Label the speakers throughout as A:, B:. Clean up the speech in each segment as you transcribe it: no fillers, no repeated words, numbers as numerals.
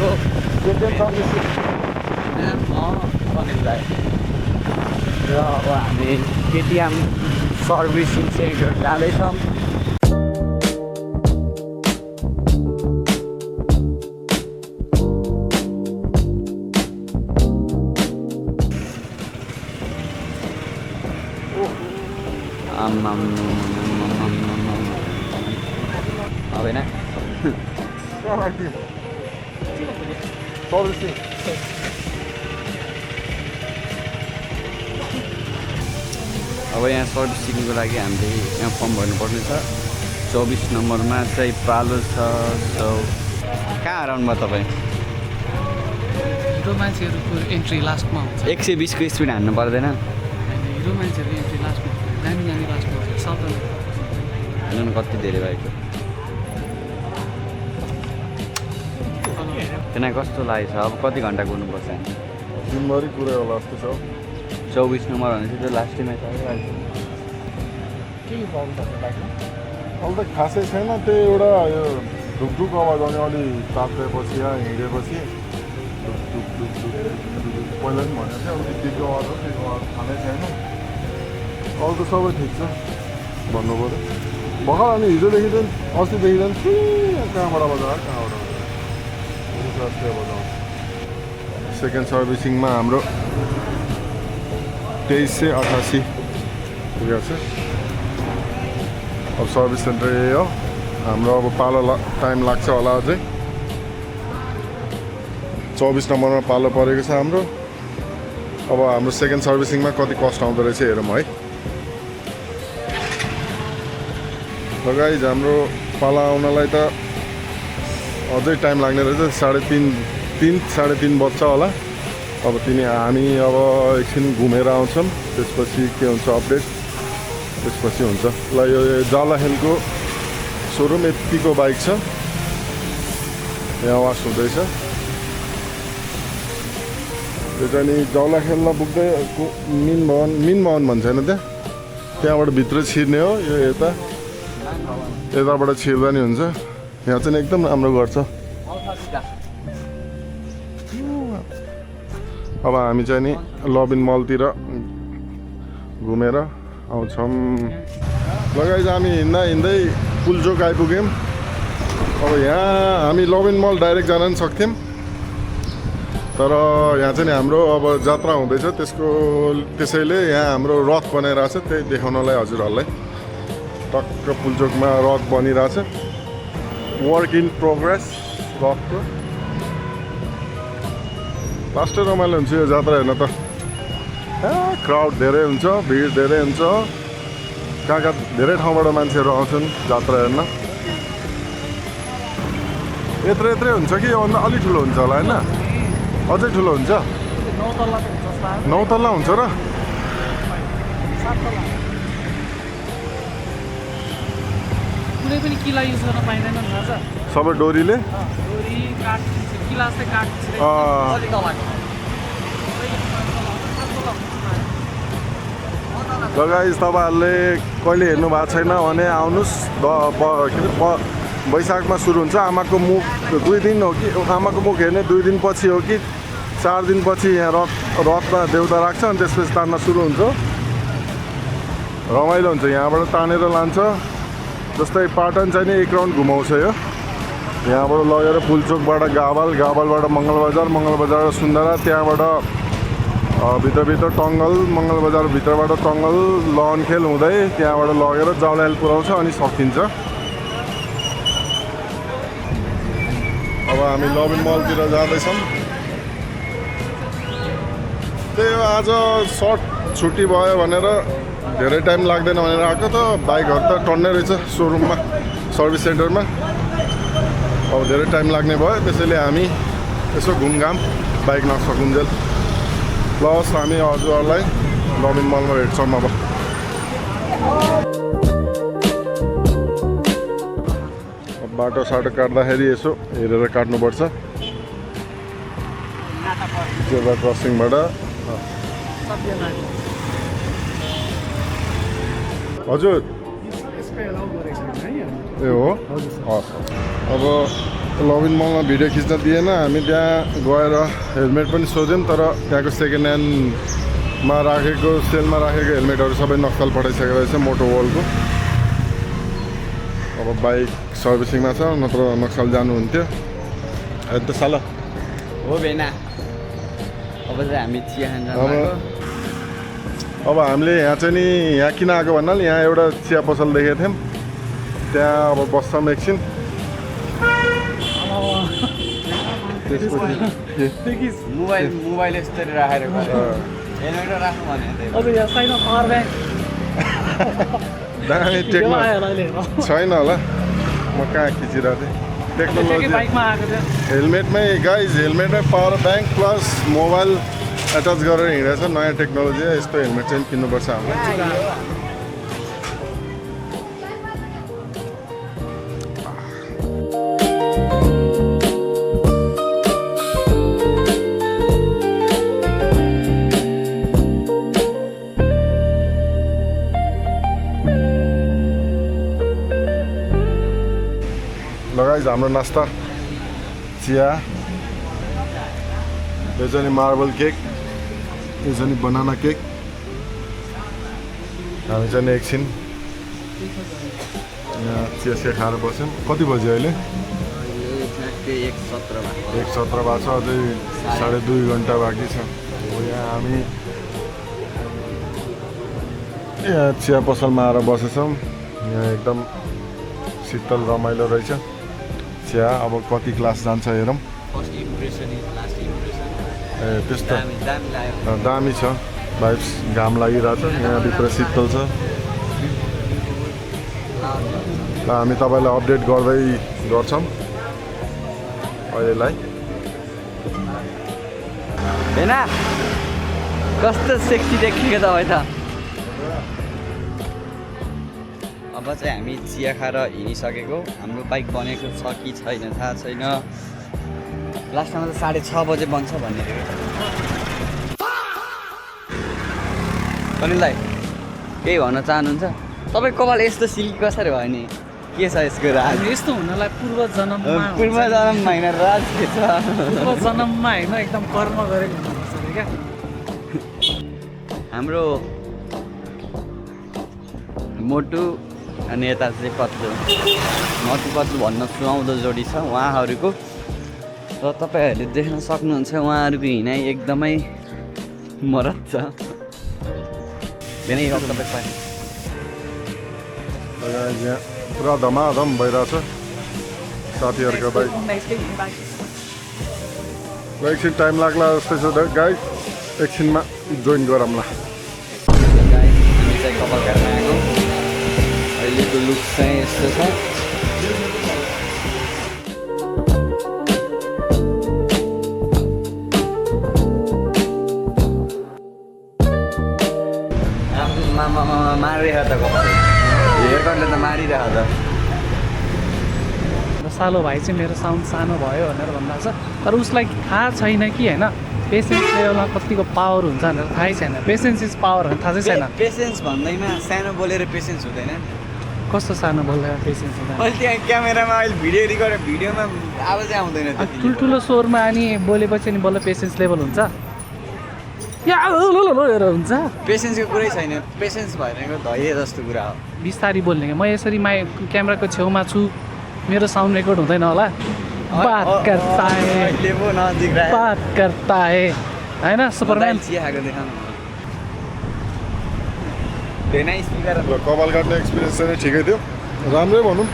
A: भनेको अनिललाई र अब हामी केटिएम सर्भिसिङ सेन्टर जाँदैछौँ। अब होइन अब यहाँ सर्भिसिङको लागि हामीले यहाँ फर्म भर्नुपर्ने छ। 24 नम्बरमा चाहिँ पालो छ। सो कहाँ हराउनु भयो तपाईँ?
B: हिरो मान्छेहरूको एन्ट्री लास्टमा हुन्छ।
A: 120 को स्पिड हान्नु पर्दैन?
B: हिरो मान्छेहरूको एन्ट्री लास्टमा हुन्छ, नानी नानी लास्टमा हुन्छ। सबजना
A: हेर्नु न कति धेरै भएको। त्यहाँ कस्तो लागेको छ? अब कति घन्टा कुर्नुपर्छ?
C: दिनभरि कुरै होला जस्तो छ।
A: 24 नम्बर भनेपछि त्यो लास्टैमा छ।
B: के प्रब्लम छ लाग्यो?
C: अहिले त खासै छैन, त्यो एउटा यो ढुकढुक आवाज आउने अलि तातेपछि या हिँडेपछि ढुक ढुक ढुक ढुक पहिला पनि भनेको थियो। अब त्यो आवाज हो, त्यो आवाज थाहै छैन। अरू त सबै ठिक छ भन्नु पऱ्यो। भर्खर अनि हिजोदेखि चाहिँ अस्तिदेखि चाहिँ कहाँबाट बजाएर कहाँबाट बजाउँछ। सेकेन्ड सर्भिसिङमा हाम्रो 2388 पुगेको छ। अब सर्भिस सेन्टर यही हो हाम्रो। अब पालो टाइम लाग्छ होला अझै। 24 नम्बरमा पालो परेको छ हाम्रो। अब हाम्रो सेकेन्ड सर्भिसिङमा कति कस्ट आउँदो रहेछ हेरौँ है। र गाइज हाम्रो पालो आउनलाई त अझै टाइम लाग्ने रहेछ। 3:30 बज्छ होला। अब हामी अब एकछिन घुमेर आउँछौँ, त्यसपछि के हुन्छ अपडेट त्यसपछि हुन्छ। ल यो जालाखेलको सोरुम यतिको बाइक छ, यहाँ वास हुँदैछ। त्यो चाहिँ नि जालाखेलमा पुग्दै मिन भवन भन्छ होइन, त्यहाँबाट भित्र छिर्ने हो। यो यताबाट छिर्दा नि हुन्छ। यहाँ चाहिँ एकदम राम्रो गर्छ। अब हामी चाहिँ नि लबिन मलतिर घुमेर आउँछौँ। लगाइज हामी हिँड्दै पुलचोक आइपुग्यौँ। अब यहाँ हामी लबिन मल डाइरेक्ट जान पनि सक्थ्यौँ, तर यहाँ चाहिँ नि हाम्रो अब जात्रा हुँदैछ, त्यसैले यहाँ हाम्रो रथ बनाइरहेछ। त्यही देखाउनलाई हजुरहरूलाई टक्क पुलचोकमा रथ बनिरहेछ। वर्क इन प्रोग्रेस रथको। लास्टै रमाइलो हुन्छ यो जात्रा हेर्न त। क्राउड धेरै हुन्छ, भिड धेरै हुन्छ। कहाँ धेरै ठाउँबाट मान्छेहरू आउँछन् जात्रा हेर्न। यत्रै हुन्छ कि योभन्दा अलि ठुलो हुन्छ होला होइन? अझै ठुलो हुन्छ? 9 तल्ला हुन्छ र?
B: कुनै पनि किला युज गर्न पाइँदैन नि थाहा छ?
C: सबै डोरीले
B: किला चाहिँ काठ।
C: गाइस तपाईँहरूले कहिले हेर्नु भएको छैन भने आउनुहोस्। वैशाखमा सुरु हुन्छ। आमाको मुख 2 दिन हो कि आमाको मुख हेर्ने 2 दिन पछि हो कि 4 दिन पछि यहाँ रथमा देउता राख्छ अनि त्यसपछि तान्न सुरु हुन्छ। रमाइलो हुन्छ। यहाँबाट तानेर लान्छ। जस्तै पाटन चाहिँ नि 1 राउन्ड घुमाउँछ यो। यहाँबाट लगेर पुलचोकबाट गाबालबाट मङ्गलबजार सुन्दरा, त्यहाँबाट भित्रभित्र टङ्गल, मङ्गलबजार भित्रबाट टङ्गल लहनखेल हुँदै त्यहाँबाट लगेर जाउलाहेल पुऱ्याउँछ अनि सकिन्छ। अब हामी लबिन मलतिर जाँदैछौँ। त्यही हो आज सर्ट छुट्टी भयो भनेर धेरै टाइम लाग्दैन भनेर आएको त। बाइकहरू त टन्नै रहेछ सोरुममा, सर्भिस सेन्टरमा। अब धेरै टाइम लाग्ने भयो, त्यसैले हामी यसो घुमघाम बाइक नसकुन्जेल। प्लस हामी हजुरहरूलाई लबिन मलमा भेट्छौँ। अब बाटो काट्दाखेरि यसो हेरेर काट्नुपर्छ। जेब्रा क्रसिङबाट हजुर ए हो। अब लबिन मलमा भिडियो खिच्न दिएन। हामी त्यहाँ गएर हेलमेट पनि सोध्यौँ, तर त्यहाँको सेकेन्ड ह्यान्डमा राखेको सेलमा राखेको हेलमेटहरू सबै नक्कल पठाइसकेको रहेछ मोटो वर्ल्डको। अब बाइक सर्भिसिङमा छ, नत्र नक्कल जानुहुन्थ्यो। अन्त साला
A: हो बेना अब चाहिँ हामी चिया खान जानु
C: अब हामीले यहाँ चाहिँ नि यहाँ किन आएको भन्नाले यहाँ एउटा चिया पसल देखेको थियौँ, त्यहाँ अब बस्छौँ एकछिन। त्यसपछि
A: मोबाइल यस्तरी राखेर हेलमेट राख्नु भने
C: दामी टेक्नोलोजी छैन होला, म कहाँ खिचिरहेको थिएँ। टेक्नोलोजी हेलमेटमै गाइज, हेलमेटमै power bank plus mobile attach गरेर हिँडेछ। नयाँ टेक्नोलोजी हो, यस्तो हेलमेट चाहिँ किन्नुपर्छ हामीले। लगाइज हाम्रो नास्ता चिया, यो चाहिँ मार्बल केक, यो चाहिँ बनाना केक। हामी चाहिँ एकछिन यहाँ चिया सिया खाएर बस्यौँ। कति बज्यो अहिले? 1:17 भएको छ, अझै 2.5 घन्टा बाँकी छ। यहाँ हामी यहाँ चिया पसलमा आएर बसेछौँ। यहाँ एकदम शीतल रमाइलो रहेछ चिया। अब कति क्लास जान्छ हेरौँ। ए त्यस्तो दामी छ भाइब्स, घाम लागिरहेछ, यहाँभित्र शीतल छ। हामी तपाईँलाई अपडेट गर्दै गर्छौँ अहिलेलाई।
A: होइन कस्तो सेक्सी देखिएको तपाईँ त। अब चाहिँ हामी चिया खाएर हिँडिसकेको। हाम्रो बाइक बनेको छ कि छैन थाहा छैन। लास्टमा त 6:30 बजे बन्छ भन्ने थियो। अनिललाई केही भन्न चाहनुहुन्छ? तपाईँ कपाल यस्तो सिल्की कसरी भयो नि? के छ यसको राज?
B: यस्तो हुनलाई पूर्व जन्ममा
A: होइन राज के छ?
B: पूर्व जन्ममा होइन एकदम कर्म गरेको हुनुपर्छ अरे क्या।
A: हाम्रो मोटु अनि यता चाहिँ पत्लु मोटु पत्लु भन्न सुहाउँदो जोडी छ उहाँहरूको। र तपाईँहरूले देख्न सक्नुहुन्छ उहाँहरूको हिँडाइ एकदमै मरत छ। धेरै तपाईँ
C: यहाँ पुरा धमाधम भइरहेछ साथीहरूको बाइक। एकछिन टाइम लाग्ला जस्तै छ गाइड, एकछिनमा जोइन गरौँला।
A: हामी चाहिँ कपाल काट्न आएको। अहिलेको लुक चाहिँ यस्तो छ। मारिरहेको त कपाल, हेयर कटले त मारिरहेको त।
B: सालो भाइ चाहिँ मेरो साउन्ड सानो भयो भनेर भन्दा छ, तर उसलाई थाहा छैन कि होइन पेसेन्स लेभलमा कतिको पावर हुन्छ भनेर थाहै छैन। पेसेन्स इज पावर भनेर थाहा चाहिँ छैन।
A: पेसेन्स भन्दैमा सानो बोलेर पेसेन्स हुँदैन।
B: कस्तो सानो बोलेर पेसेन्स हुँदैन?
A: अहिले त्यहाँ क्यामेरामा अहिले भिडियो रिकर्ड भिडियोमा आवाज आउँदैन।
B: ठुल्ठुलो स्वरमा अनि बोलेपछि अनि बल्ल पेसेन्स लेभल हुन्छ या हुन्छ।
A: पेसेन्सको कुरै छैन, पेसेन्स भनेको धैर्य जस्तो कुरा हो।
B: बिस्तारी बोल्ने क्या। म यसरी क्यामेराको छेउमा छु, मेरो साउन्ड रेकर्ड हुँदैन होला। बात करता है होइन सुपरम्यान।
C: कपाल काट्ने एक्सपिरियन्स चाहिँ ठिकै थियो, राम्रै भनौँ,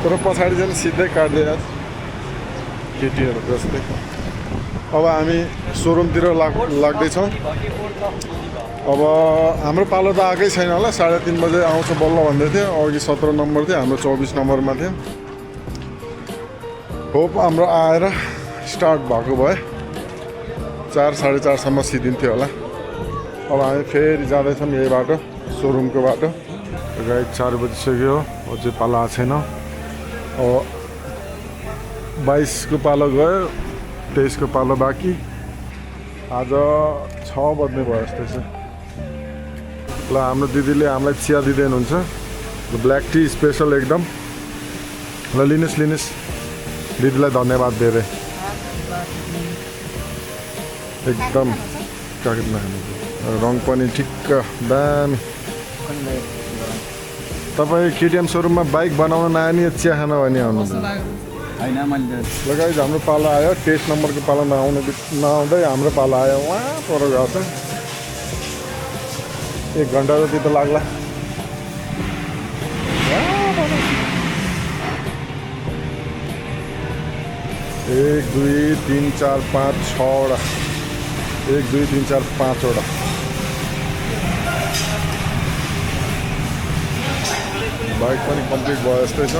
C: तर पछाडि चाहिँ सिधै काट्दै केटीहरू जस्तै। अब हामी सोरुमतिर लाग्दैछौँ। अब हाम्रो पालो त आएकै छैन होला, 3:30 बजे आउँछ बल्ल भन्दै थियो। अघि 17 नम्बर थियो, हाम्रो 24 नम्बरमा थियो। होप हाम्रो आएर स्टार्ट भएको भए 4 साढे 4सम्म सिद्धिन्थ्यो होला। अब हामी फेरि जाँदैछौँ यही बाटो, सोरुमको बाटो। गाइड 4 बजिसक्यो, अझै पालो आएको छैन। अब 22 को पालो गयो, 23 को पालो बाँकी। आज 6 बज्ने भयो जस्तै छ। ल हाम्रो दिदीले हामीलाई चिया दिँदै हुनुहुन्छ, ब्ल्याक टी स्पेसल एकदम। ल लिनुहोस् दिदीलाई धन्यवाद धेरै एकदम काकेट नखानु रङ पनि ठिक्क दामी तपाईँ केटिएम सोरुममा बाइक बनाउन नआनी चिया खान भने आउनु
A: होइन मैले
C: लगाइज हाम्रो पाला आयो 23 नम्बरको पाला नआउँदै हाम्रो पाला आयो वहाँ पर गएको छ 1 घन्टा जति त लाग्ला 1 2 3 4 5 6 वटा 1 2 3 4 5 वटा बाइक पनि कम्प्लिट भयो जस्तै छ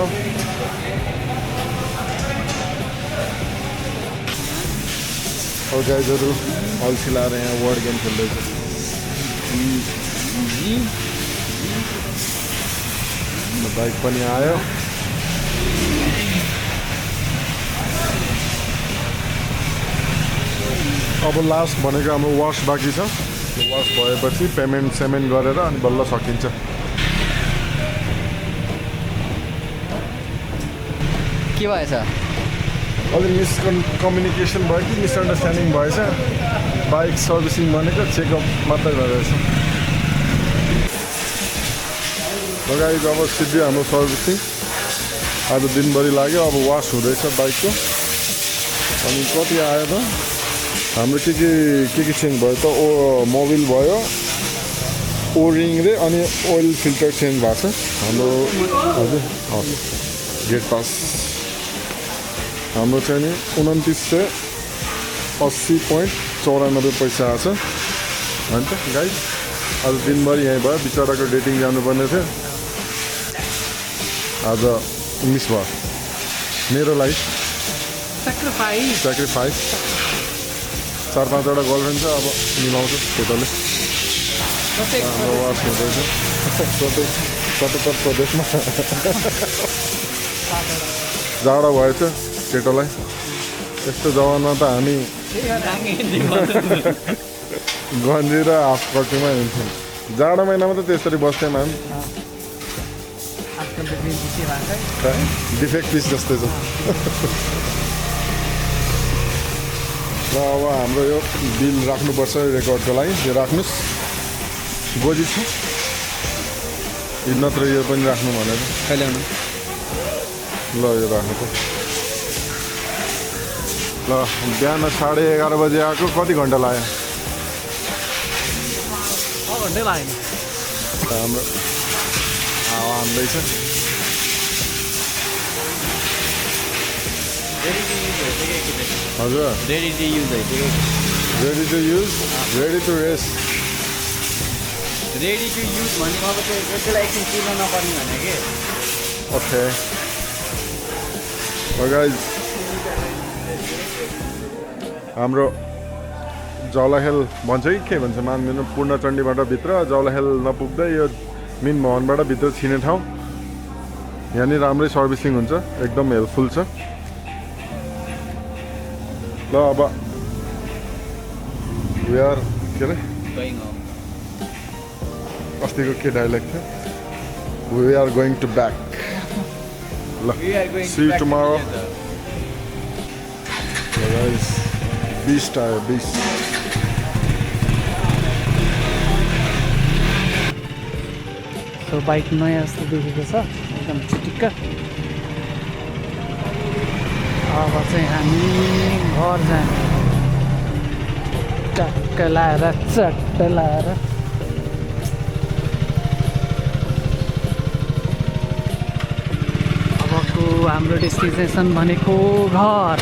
C: और गाइजहरू अल्छी लाएर यहाँ वर्ड गेम खेल्दैछ बाइक पनि आयो अब लास्ट भनेको हाम्रो वास बाँकी छ वास भएपछि पेमेन्ट गरेर अनि बल्ल सकिन्छ
A: के भएछ
C: अलि मिसकम्युनिकेसन भयो कि मिसअन्डरस्ट्यान्डिङ भएछ बाइक सर्भिसिङ भनेको चेकअप मात्रै गरेछ लगाइ अब सिधै हाम्रो सर्भिसिङ आज दिनभरि लाग्यो अब वास हुँदैछ बाइकको अनि कति आयो त हाम्रो के चेन्ज भयो त मोबिल भयो ओरिङ रे अनि ओइल फिल्टर चेन्ज भएको छ हाम्रो हजुर गेट पास हाम्रो चाहिँ नि 2980.94 पैसा आएको छ अन्त गाइस आज दिनभरि यहीँ भयो बिचराको डेटिङ जानुपर्ने थियो आज मिस भयो मेरो लागि सेक्रिफाइस 4-5 वटा गर्लफ्रेन्ड छ अब निभाउँछ केटाले हाम्रो वास हुँदैछ सतहत्तर प्रदेशमा जाडो भएछ केटालाई यस्तो जमानमा त हामी गन्जी र हाफ कटीमा हिँड्छौँ जाडो महिनामा त त्यसरी बस्थ्यौँ हामी डिफेक्ट पिस जस्तै छ र अब हाम्रो यो बिल राख्नुपर्छ रेकर्डको लागि यो राख्नुहोस् गोजी छ नत्र यो पनि राख्नु भनेर
A: कहिले
C: ल यो राख्नु त ल बिहान 11:30 बजे आएको कति घन्टा लाग्यो हाम्रो हावा हान्दैछ हजुर
A: ready to use
C: ready to use ready to race
A: ready to use भनेको अब त्यो त्यसलाई एकछिन चिर्न नपर्ने भने के
C: ओके गाइज हाम्रो जौलाखेल भन्छ कि के भन्छ मान्दैन पूर्णचण्डीबाट भित्र जौलाखेल नपुग्दै यो मिन भवनबाट भित्र छिर्ने ठाउँ यहाँनिर राम्रै सर्भिसिङ हुन्छ एकदम हेल्पफुल छ ल अब वी आर के अरे अस्तिको के डाइलेक्ट थियो we are going to back ल see you tomorrow guys beast आयो बिस्ट
B: सो बाइक नयाँ जस्तो देखेको छ एकदम चिटिक्क अब चाहिँ हामी घर जाने चट्ट लाएर अबको हाम्रो डेस्टिनेसन भनेको घर